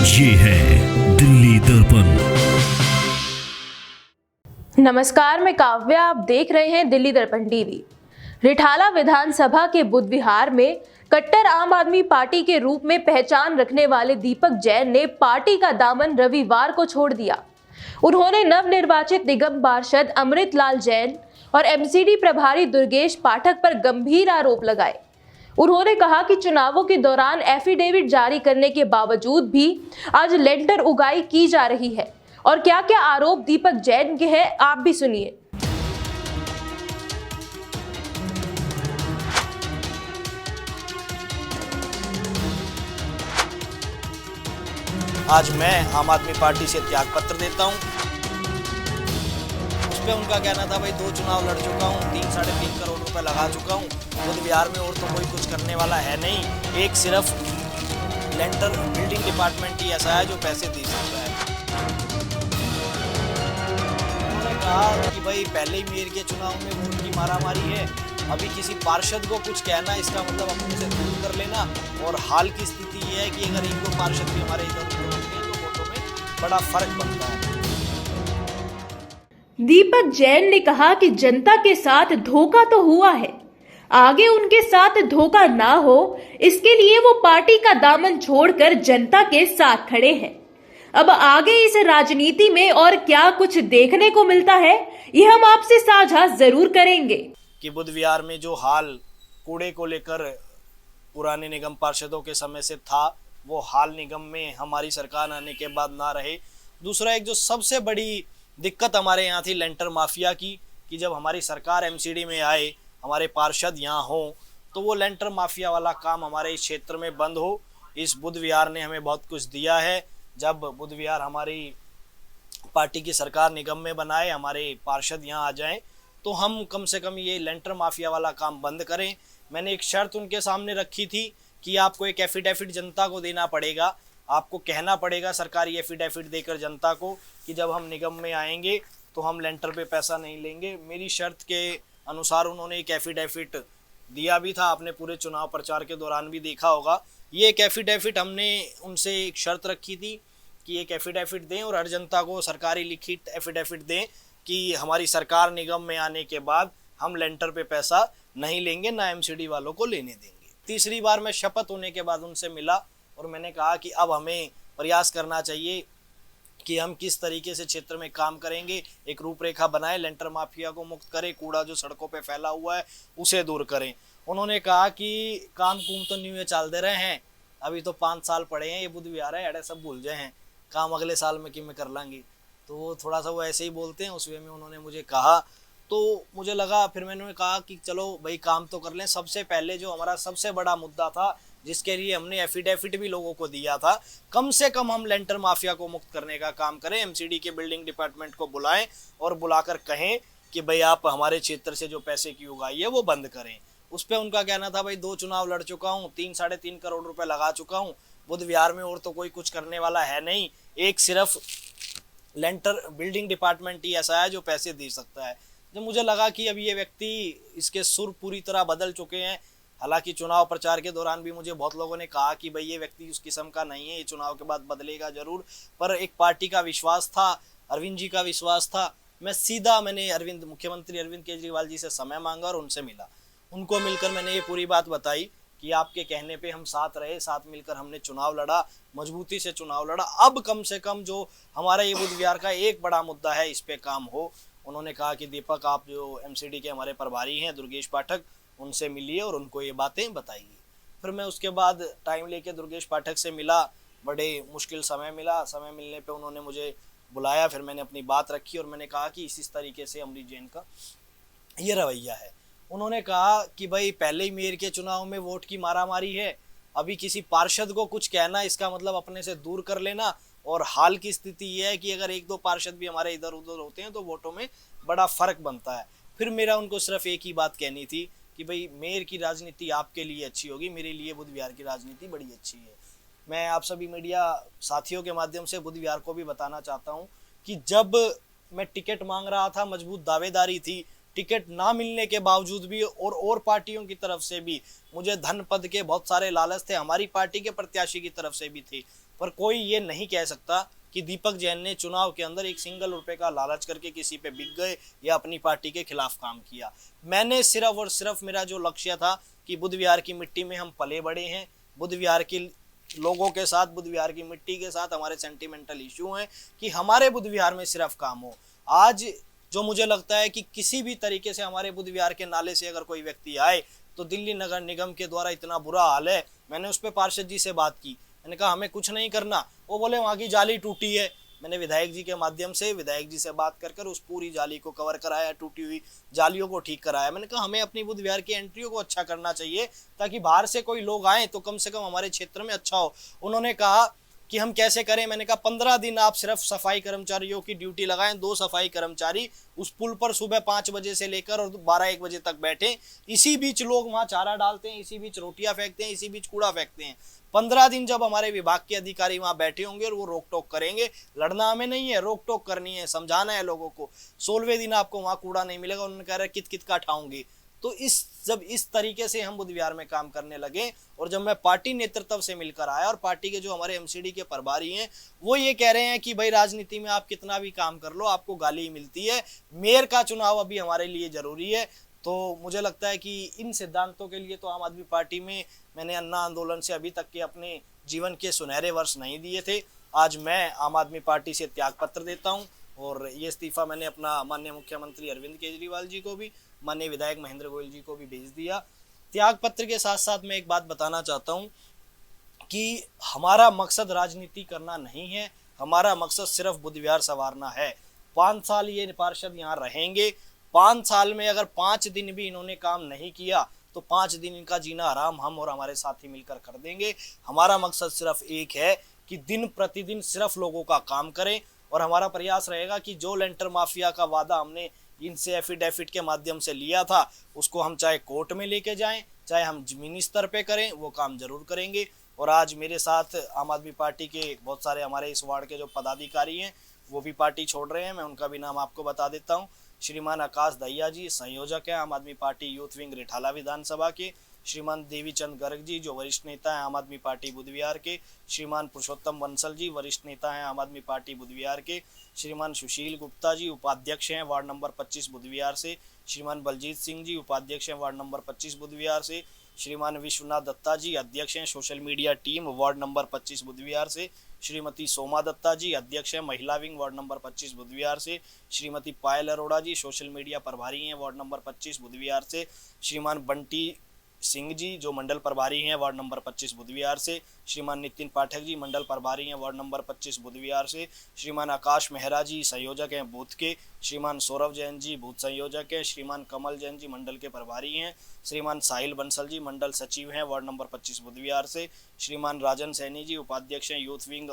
ये है दिल्ली दर्पण। नमस्कार, मैं काव्या। आप देख रहे हैं दिल्ली दर्पण टीवी। रिठाला विधानसभा के बुध विहार में कट्टर आम आदमी पार्टी के रूप में पहचान रखने वाले दीपक जैन ने पार्टी का दामन रविवार को छोड़ दिया। उन्होंने नवनिर्वाचित निगम पार्षद अमृत लाल जैन और एमसीडी प्रभारी दुर्गेश पाठक पर गंभीर आरोप लगाए। उन्होंने कहा कि चुनावों के दौरान एफिडेविट जारी करने के बावजूद भी आज लेंटर उगाई की जा रही है। और क्या क्या आरोप दीपक जैन के हैं, आप भी सुनिए। आज मैं आम आदमी पार्टी से त्याग पत्र देता हूं। उस पर उनका कहना था भाई 2 चुनाव लड़ चुका हूं, 3-3.5 करोड़ रुपए लगा चुका हूं, बुध विहार में और तो कोई कुछ करने वाला है नहीं, एक सिर्फ लेंटर बिल्डिंग डिपार्टमेंट ही ऐसा है जो पैसे दे सकता है। उन्होंने कहा कि भाई पहले ही मेयर के चुनाव में वोट की मारामारी है, अभी किसी पार्षद को कुछ कहना इसका मतलब अपने से दूर कर लेना। और हाल की स्थिति ये है कि अगर 1-2 पार्षद भी हमारे इधर उधर होते हैं तो वोटों में बड़ा फर्क पड़ता है। दीपक जैन ने कहा कि जनता के साथ धोखा तो हुआ है, आगे उनके साथ धोखा ना हो इसके लिए वो पार्टी का दामन छोड़कर जनता के साथ खड़े हैं। अब आगे इस राजनीति में और क्या कुछ देखने को मिलता है, ये हम आपसे साझा जरूर करेंगे। कि बुध विहार में जो हाल कूड़े को लेकर पुराने निगम पार्षदों के समय से था, वो हाल निगम में हमारी सरकार आने के बाद ना रहे। दूसरा, एक जो सबसे बड़ी दिक्कत हमारे यहाँ थी लेंटर माफिया की, कि जब हमारी सरकार एमसीडी में आए, हमारे पार्षद यहाँ हों, तो वो लेंटर माफिया वाला काम हमारे इस क्षेत्र में बंद हो। इस बुध विहार ने हमें बहुत कुछ दिया है। जब बुध विहार हमारी पार्टी की सरकार निगम में बनाए, हमारे पार्षद यहाँ आ जाएं, तो हम कम से कम ये लेंटर माफिया वाला काम बंद करें। मैंने एक शर्त उनके सामने रखी थी कि आपको एक एफिडेविट जनता को देना पड़ेगा, आपको कहना पड़ेगा सरकारी एफिडेविट देकर जनता को कि जब हम निगम में आएंगे तो हम लेंटर पे पैसा नहीं लेंगे। मेरी शर्त के अनुसार उन्होंने एक एफिडेविट दिया भी था, आपने पूरे चुनाव प्रचार के दौरान भी देखा होगा। ये एक एफिडेविट हमने उनसे एक शर्त रखी थी कि एक एफिडेविट दें और हर जनता को सरकारी लिखित एफिडेविट दें कि हमारी सरकार निगम में आने के बाद हम लेंटर पे पैसा नहीं लेंगे, ना एमसीडी वालों को लेने देंगे। तीसरी बार मैं शपथ होने के बाद उनसे मिला और मैंने कहा कि अब हमें प्रयास करना चाहिए कि हम किस तरीके से क्षेत्र में काम करेंगे, एक रूपरेखा बनाएं, लेंटर माफिया को मुक्त करें, कूड़ा जो सड़कों पे फैला हुआ है उसे दूर करें। उन्होंने कहा कि काम कुम तो न्यू चाल दे रहे हैं, अभी तो 5 साल पड़े हैं, ये बुध विहार है, अड़े सब भूल जाए हैं, काम अगले साल में कि में कर लांगे। तो वो थोड़ा सा वो ऐसे ही बोलते हैं, उस वे में उन्होंने मुझे कहा, तो मुझे लगा, फिर मैंने कहा कि चलो भाई काम तो कर लें। सबसे पहले जो हमारा सबसे बड़ा मुद्दा था, जिसके लिए हमने एफिडेविट भी लोगों को दिया था, कम से कम हम लेंटर माफिया को मुक्त करने का काम करें। एमसीडी के बिल्डिंग डिपार्टमेंट को बुलाएं और बुलाकर कहें कि भाई आप हमारे क्षेत्र से जो पैसे की उगाही है वो बंद करें। उस पर उनका कहना था भाई 2 चुनाव लड़ चुका हूँ, 3-3.5 करोड़ रुपए लगा चुका हूँ, बुध विहार में और तो कोई कुछ करने वाला है नहीं, एक सिर्फ लेंटर बिल्डिंग डिपार्टमेंट ही ऐसा है जो पैसे दे सकता है। जब मुझे लगा कि अब ये व्यक्ति, इसके सुर पूरी तरह बदल चुके हैं। हालांकि चुनाव प्रचार के दौरान भी मुझे बहुत लोगों ने कहा कि भाई ये व्यक्ति उस किस्म का नहीं है, ये चुनाव के बाद बदलेगा जरूर, पर एक पार्टी का विश्वास था, अरविंद जी का विश्वास था। मैंने मुख्यमंत्री अरविंद केजरीवाल जी से समय मांगा और उनसे मिला। उनको मिलकर मैंने ये पूरी बात बताई कि आपके कहने पे हम साथ रहे, साथ मिलकर हमने चुनाव लड़ा, मजबूती से चुनाव लड़ा। अब कम से कम जो हमारा ये बुध विहार का एक बड़ा मुद्दा है, इस पे काम हो। उन्होंने कहा कि दीपक, आप जो एमसीडी के हमारे प्रभारी हैं दुर्गेश पाठक, उनसे मिलिए और उनको ये बातें बताइए। फिर मैं उसके बाद टाइम लेके दुर्गेश पाठक से मिला, बड़े मुश्किल समय मिला। समय मिलने पे उन्होंने मुझे बुलाया, फिर मैंने अपनी बात रखी और मैंने कहा कि इस तरीके से अमृत जैन का ये रवैया है। उन्होंने कहा कि भाई पहले ही मेयर के चुनाव में वोट की मारामारी है, अभी किसी पार्षद को कुछ कहना इसका मतलब अपने से दूर कर लेना। और हाल की स्थिति ये है कि अगर 1-2 पार्षद भी हमारे इधर उधर होते हैं तो वोटों में बड़ा फर्क बनता है। फिर मेरा उनको सिर्फ एक ही बात कहनी थी कि भाई मेयर की राजनीति आपके लिए अच्छी होगी, मेरे लिए बुध विहार की राजनीति बड़ी अच्छी है। मैं आप सभी मीडिया साथियों के माध्यम से बुध विहार को भी बताना चाहता हूँ कि जब मैं टिकट मांग रहा था, मजबूत दावेदारी थी, टिकट ना मिलने के बावजूद भी और पार्टियों की तरफ से भी मुझे धन पद के बहुत सारे लालच थे, हमारी पार्टी के प्रत्याशी की तरफ से भी थे, पर कोई ये नहीं कह सकता कि दीपक जैन ने चुनाव के अंदर एक सिंगल रुपए का लालच करके किसी पे बिक गए या अपनी पार्टी के खिलाफ काम किया। मैंने सिर्फ और सिर्फ मेरा जो लक्ष्य था कि बुद्ध विहार की मिट्टी में हम पले बड़े हैं, बुद्ध विहार के लोगों के साथ, बुद्ध विहार की मिट्टी के साथ हमारे सेंटिमेंटल इश्यू हैं कि हमारे बुद्ध विहार में सिर्फ काम हो। आज जो मुझे लगता है कि किसी भी तरीके से हमारे बुद्ध विहार के नाले से अगर कोई व्यक्ति आए तो दिल्ली नगर निगम के द्वारा इतना बुरा हाल है। मैंने उस पर पार्षद जी से बात की, मैंने कहा हमें कुछ नहीं करना। वो बोले वहाँ की जाली टूटी है। मैंने विधायक जी के माध्यम से विधायक जी से बात कर उस पूरी जाली को कवर कराया, टूटी हुई जालियों को ठीक कराया। मैंने कहा हमें अपनी बुद्ध विहार की एंट्रियों को अच्छा करना चाहिए ताकि बाहर से कोई लोग आए तो कम से कम हमारे क्षेत्र में अच्छा हो। उन्होंने कहा कि हम कैसे करें। मैंने कहा 15 दिन आप सिर्फ सफाई कर्मचारियों की ड्यूटी लगाएं, 2 सफाई कर्मचारी उस पुल पर सुबह 5 बजे से लेकर और 12-1 बजे तक बैठे। इसी बीच लोग वहां चारा डालते हैं, इसी बीच रोटियां फेंकते हैं, इसी बीच कूड़ा फेंकते हैं। 15 दिन जब हमारे विभाग के अधिकारी वहां बैठे होंगे और वो रोक टोक करेंगे, लड़ना हमें नहीं है, रोक टोक करनी है, समझाना है लोगों को। 16वें दिन आपको वहां कूड़ा नहीं मिलेगा। उन्होंने कह रहा है कित का उठाऊंगे। तो जब इस तरीके से हम बुद्ध विहार में काम करने लगे और जब मैं पार्टी नेतृत्व से मिलकर आया और पार्टी के जो हमारे एमसीडी के प्रभारी हैं वो ये कह रहे हैं कि भाई राजनीति में आप कितना भी काम कर लो आपको गाली ही मिलती है, मेयर का चुनाव अभी हमारे लिए जरूरी है। तो मुझे लगता है कि इन सिद्धांतों के लिए तो आम आदमी पार्टी में मैंने अन्ना आंदोलन से अभी तक के अपने जीवन के सुनहरे वर्ष नहीं दिए थे। आज मैं आम आदमी पार्टी से त्यागपत्र देता हूं और ये इस्तीफा मैंने अपना माननीय मुख्यमंत्री अरविंद केजरीवाल जी को भी, माननीय विधायक महेंद्र गोयल जी को भी भेज दिया। त्यागपत्र के साथ साथ मैं एक बात बताना चाहता हूं कि हमारा मकसद राजनीति करना नहीं है, हमारा मकसद सिर्फ बुद्ध विहार संवारना है। 5 साल ये पार्षद यहाँ रहेंगे, 5 साल में अगर 5 दिन भी इन्होंने काम नहीं किया तो 5 दिन इनका जीना हराम हम और हमारे साथी मिलकर कर देंगे। हमारा मकसद सिर्फ एक है कि दिन प्रतिदिन सिर्फ लोगों का काम करें और हमारा प्रयास रहेगा कि जो लेंटर माफिया का वादा हमने इनसे एफिडेविट के माध्यम से लिया था उसको हम चाहे कोर्ट में लेके जाएं, चाहे हम जमीनी स्तर पे करें, वो काम जरूर करेंगे। और आज मेरे साथ आम आदमी पार्टी के बहुत सारे हमारे इस वार्ड के जो पदाधिकारी हैं वो भी पार्टी छोड़ रहे हैं। मैं उनका भी नाम आपको बता देता हूँ। श्रीमान आकाश दहिया जी संयोजक हैं आम आदमी पार्टी यूथ विंग रिठाला विधानसभा के, श्रीमान देवीचंद गर्ग जी जो वरिष्ठ नेता हैं आम आदमी पार्टी बुद्ध विहार के, श्रीमान पुरुषोत्तम बंसल जी वरिष्ठ नेता हैं आम आदमी पार्टी बुद्ध विहार के, श्रीमान सुशील गुप्ता जी उपाध्यक्ष हैं वार्ड नंबर 25 बुद्ध विहार से, श्रीमान बलजीत सिंह जी उपाध्यक्ष हैं वार्ड नंबर 25 बुद्ध विहार से, श्रीमान विश्वनाथ दत्ता जी अध्यक्ष हैं social media team ward number 25 Buddh Vihar से, श्रीमती सोमा दत्ता जी अध्यक्ष हैं महिला wing ward number 25 Buddh Vihar से, श्रीमती पायल अरोड़ा जी सोशल मीडिया प्रभारी हैं वार्ड नंबर 25 बुद्ध विहार से, श्रीमान बंटी सिंह जी जो मंडल प्रभारी हैं वार्ड नंबर 25 बुद्ध विहार से, श्रीमान नितिन पाठक जी मंडल प्रभारी हैं वार्ड नंबर 25 बुद्ध विहार से, श्रीमान आकाश मेहरा जी संयोजक हैं बूथ के, श्रीमान सौरभ जैन जी बूथ संयोजक हैं, श्रीमान कमल जैन जी मंडल के प्रभारी हैं, श्रीमान साहिल बंसल जी मंडल सचिव हैं वार्ड नंबर 25 बुद्ध विहार से, श्रीमान राजन सैनी जी उपाध्यक्ष हैं youth wing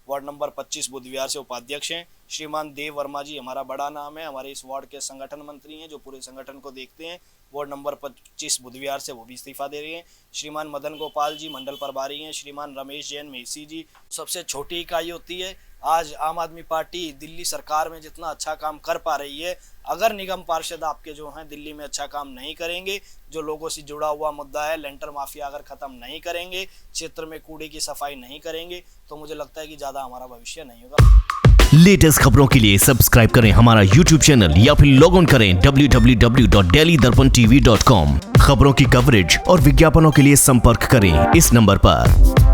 ward number 25 Buddh Vihar से उपाध्यक्ष हैं, श्रीमान देव वर्मा जी हमारा बड़ा नाम है, हमारे इस वार्ड के संगठन मंत्री हैं जो पूरे संगठन को देखते हैं, वार्ड नंबर 25 बुद्ध विहार से वो भी इस्तीफा दे रहे हैं, श्रीमान मदन गोपाल जी मंडल प्रभारी हैं, श्रीमान रमेश जैन मेसी जी सबसे छोटी इकाई होती है। आज आम आदमी पार्टी दिल्ली सरकार में जितना अच्छा काम कर पा रही है, अगर निगम पार्षद आपके जो हैं दिल्ली में अच्छा काम नहीं करेंगे, जो लोगों से जुड़ा हुआ मुद्दा है लेंटर माफिया अगर खत्म नहीं करेंगे, क्षेत्र में कूड़े की सफाई नहीं करेंगे, तो मुझे लगता है कि ज़्यादा हमारा भविष्य नहीं होगा। लेटेस्ट खबरों के लिए सब्सक्राइब करें हमारा YouTube चैनल या फिर लॉग ऑन करें www.delhidarpantv.com। खबरों की कवरेज और विज्ञापनों के लिए संपर्क करें इस नंबर पर।